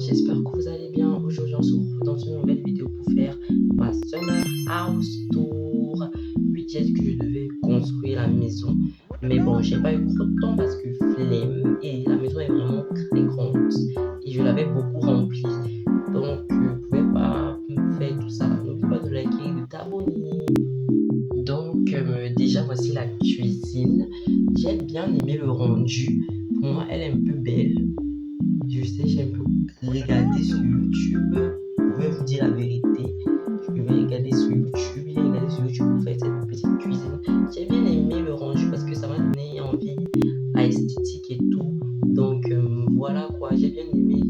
j'espère que vous allez bien. Aujourd'hui, on se retrouve dans une nouvelle vidéo pour faire ma summer house tour. Oui, j'ai dit que je devais construire la maison. Mais bon, j'ai pas eu trop de temps parce que flemme. Et la maison est vraiment très grande. Et je l'avais beaucoup remplie. Donc, je ne pouvais pas faire tout ça. N'oublie pas de liker et de t'abonner. Donc, déjà, voici la cuisine. J'ai bien aimé le rendu. Pour moi, elle est un peu belle. Je sais, j'ai un peu regardé sur YouTube. Je vais vous dire la vérité. Je vais regarder sur YouTube. J'ai regardé sur YouTube pour faire cette petite cuisine. J'ai bien aimé le rendu parce que ça m'a donné envie à esthétique et tout. Donc, voilà quoi, j'ai bien aimé.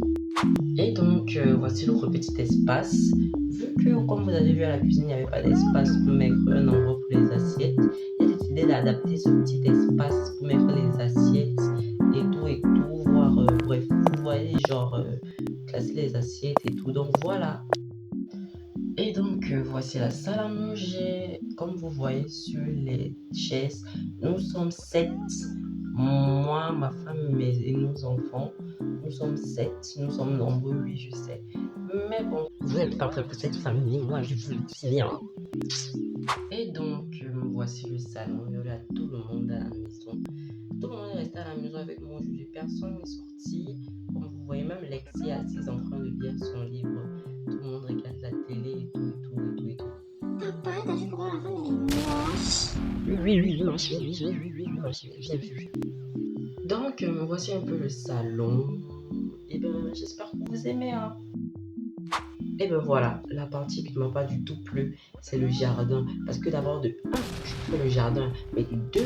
Et donc, voici notre petit espace. Vu que, comme vous avez vu à la cuisine, il n'y avait pas d'espace pour mettre un endroit pour les assiettes, j'ai décidé d'adapter ce petit espace pour mettre les assiettes et tout, voir, bref, vous voyez, genre, classer les assiettes et tout. Donc, voilà. Et donc, voici la salle à manger. Comme vous voyez sur les chaises, nous sommes 7. Moi, ma femme et nos enfants. Nous sommes 7. Nous sommes nombreux, oui, je sais. Mais bon, vous n'êtes pas prêt pour cette famille, moi, je vous le dis bien. Et donc, voici le salon. Il y a tout le monde à la maison. Tout le monde est resté à la maison avec moi aujourd'hui. Personne n'est sorti. Comme vous voyez, même Lexi est assise en train de lire son livre. Tout le monde regarde la télé et tout, et tout, et tout, et tout. Papa, t'as vu comment la femme elle est moche? Oui, j'ai vu. Donc, voici un peu le salon. Et ben, j'espère que vous aimez, hein. Et ben voilà, la partie qui ne m'a pas du tout plu, c'est le jardin. Parce que d'abord, de 1, je fais le jardin. Mais de 2,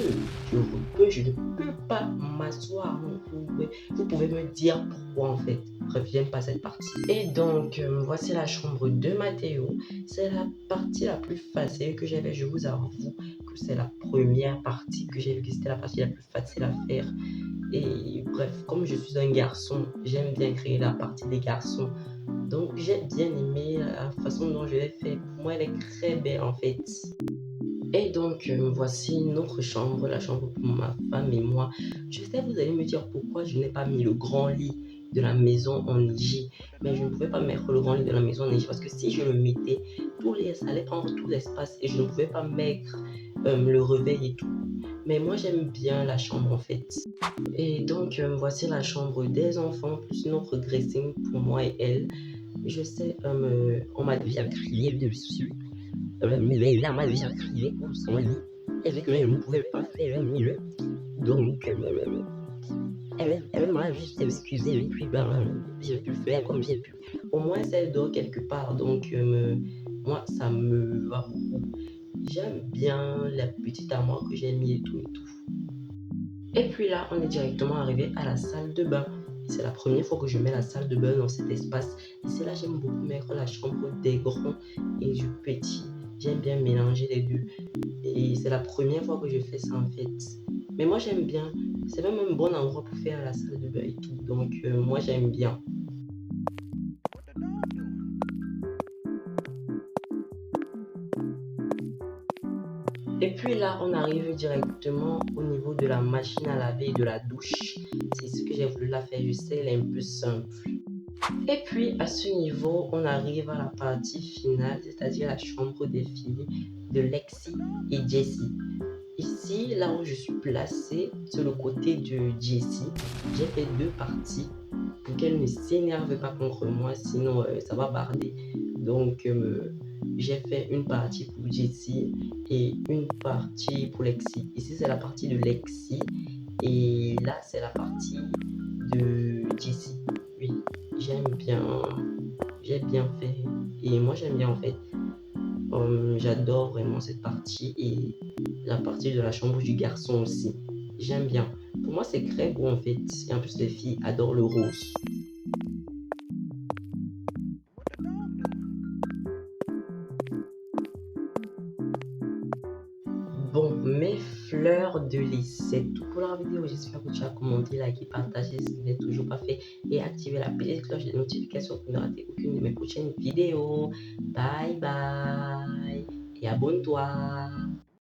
je ne peux pas m'asseoir. Vous pouvez me dire pourquoi en fait. Bref, j'aime pas cette partie. Et donc, voici la chambre de Mathéo. C'est la partie la plus facile que j'avais. Je vous avoue que c'est la première partie que j'ai vue, que c'était la partie la plus facile à faire. Et bref, comme je suis un garçon, j'aime bien créer la partie des garçons. Donc j'ai bien aimé la façon dont je l'ai fait. Pour moi, elle est très belle en fait. Et donc voici notre chambre, la chambre pour ma femme et moi. Je sais, vous allez me dire pourquoi je n'ai pas mis le grand lit de la maison en J. Mais je ne pouvais pas mettre le grand lit de la maison en J parce que si je le mettais, ça allait prendre tout l'espace et je ne pouvais pas mettre le réveil et tout. Mais moi j'aime bien la chambre en fait. Et donc voici la chambre des enfants plus notre dressing pour moi et elle. Je sais, on m'a déjà crié dessus. Mais là, on m'a déjà crié pour son lit. Et vu que je ne pouvais pas faire mieux. Donc, elle m'a juste excusé. Et puis, j'ai pu faire comme j'ai pu. Au moins, elle dort quelque part. Donc, moi, ça me va beaucoup. J'aime bien la petite armoire que j'ai mis et tout et tout. Et puis là, on est directement arrivé à la salle de bain. C'est la première fois que je mets la salle de bain dans cet espace. Ici, là, j'aime beaucoup mettre la chambre des grands et du petit. J'aime bien mélanger les deux. Et c'est la première fois que je fais ça en fait. Mais moi, j'aime bien. C'est même un bon endroit pour faire la salle de bain et tout. Donc, moi, j'aime bien. Et puis là, on arrive directement au niveau de la machine à laver et de la douche. C'est ce que j'ai voulu la faire. Je sais, elle est un peu simple. Et puis, à ce niveau, on arrive à la partie finale, c'est-à-dire la chambre des filles de Lexi et Jessie. Ici, là où je suis placée, sur le côté de Jessie, j'ai fait 2 parties pour qu'elle ne s'énerve pas contre moi, sinon ça va barder. Donc, j'ai fait une partie pour Jessie et une partie pour Lexi. Ici, c'est la partie de Lexi et là, c'est la partie de Jessie. Oui, j'aime bien, j'ai bien fait. Et moi, j'aime bien en fait. J'adore vraiment cette partie et la partie de la chambre du garçon aussi. J'aime bien. Pour moi, c'est très beau en fait. Et en plus, les filles adorent le rose. Bon, mes fleurs de lys, c'est tout pour la vidéo. J'espère que tu as commenté, liké, partagé si ce n'est toujours pas fait et activé la petite cloche de notification pour ne rater aucune de mes prochaines vidéos. Bye bye et abonne-toi.